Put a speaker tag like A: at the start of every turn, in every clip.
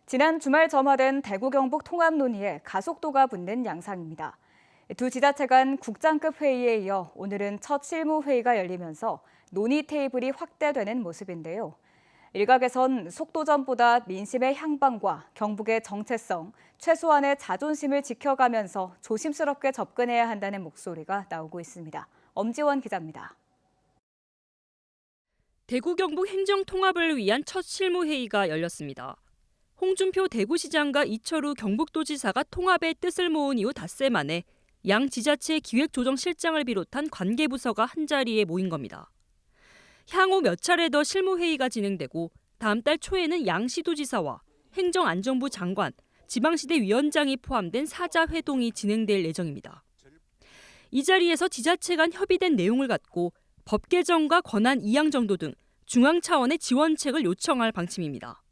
A: 지난 주말 점화된 대구 경북 통합 논의에 가속도가 붙는 양상입니다. 두 지자체 간 국장급 회의에 이어 오늘은 첫 실무 회의가 열리면서 논의 테이블이 확대되는 모습인데요. 일각에선 속도전보다 민심의 향방과 경북의 정체성, 최소한의 자존심을 지켜가면서 조심스럽게 접근해야 한다는 목소리가 나오고 있습니다. 엄지원 기자입니다.
B: 대구 경북 행정 통합을 위한 첫 실무회의가 열렸습니다. 홍준표 대구시장과 이철우 경북도지사가 통합의 뜻을 모은 이후 닷새 만에 양 지자체 기획조정실장을 비롯한 관계부서가 한자리에 모인 겁니다. 향후 몇 차례 더 실무회의가 진행되고 다음 달 초에는 양 시도지사와 행정안전부 장관, 지방시대 위원장이 포함된 사자회동이 진행될 예정입니다. 이 자리에서 지자체 간 협의된 내용을 갖고 법 개정과 권한 이양 정도 등 중앙 차원의 지원책을 요청할 방침입니다.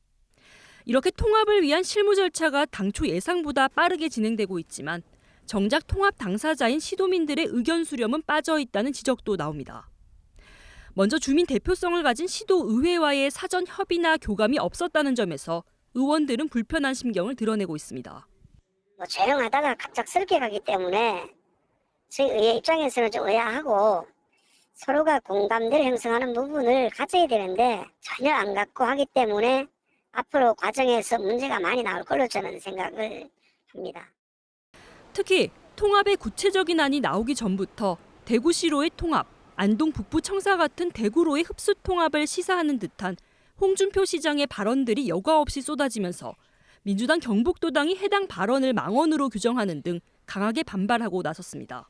B: 이렇게 통합을 위한 실무 절차가 당초 예상보다 빠르게 진행되고 있지만 정작 통합 당사자인 시도민들의 의견 수렴은 빠져 있다는 지적도 나옵니다. 먼저 주민 대표성을 가진 시도의회와의 사전 협의나 교감이 없었다는 점에서 의원들은 불편한 심경을 드러내고 있습니다.
C: 조용하다가 갑작스럽게 가기 때문에 저희 의회 입장에서는 좀 의아하고 서로가 공감대를 형성하는 부분을 가져야 되는데 전혀 안 갖고 하기 때문에 앞으로 과정에서 문제가 많이 나올 걸로 저는 생각을 합니다.
B: 특히 통합의 구체적인 안이 나오기 전부터 대구시로의 통합, 안동 북부 청사 같은 대구로의 흡수 통합을 시사하는 듯한 홍준표 시장의 발언들이 여과 없이 쏟아지면서 민주당 경북도당이 해당 발언을 망언으로 규정하는 등 강하게 반발하고 나섰습니다.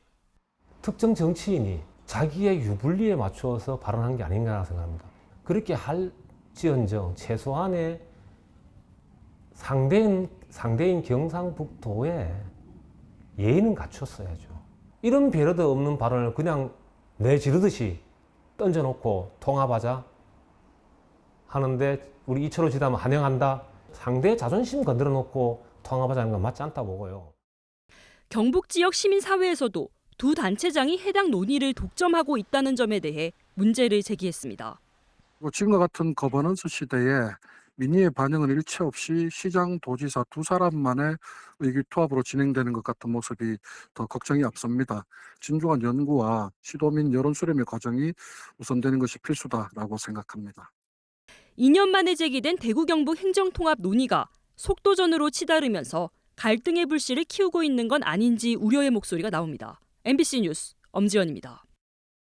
D: 특정 정치인이 자기의 유불리에 맞추어서 발언한 게 아닌가 생각합니다. 그렇게 할지언정 최소한의 상대인 경상북도에 예의는 갖췄어야죠. 이런 배려도 없는 발언을 그냥 내지르듯이 던져놓고 통합하자 하는데 우리 이철호 지사는 환영한다. 상대의 자존심 건드려 놓고 통합하자는 건 맞지 않다 보고요.
B: 경북 지역 시민사회에서도 두 단체장이 해당 논의를 독점하고 있다는 점에 대해 문제를 제기했습니다.
E: 지금과 같은 거버넌스 시대에 민의의 반영은 일체 없이 시장, 도지사 두 사람만의 의기투합으로 진행되는 것 같은 모습이 더 걱정이 앞섭니다. 진중한 연구와 시도민 여론 수렴의 과정이 우선되는 것이 필수다라고 생각합니다.
B: 2년 만에 제기된 대구 경북 행정통합 논의가 속도전으로 치달으면서 갈등의 불씨를 키우고 있는 건 아닌지 우려의 목소리가 나옵니다. MBC 뉴스 엄지연입니다.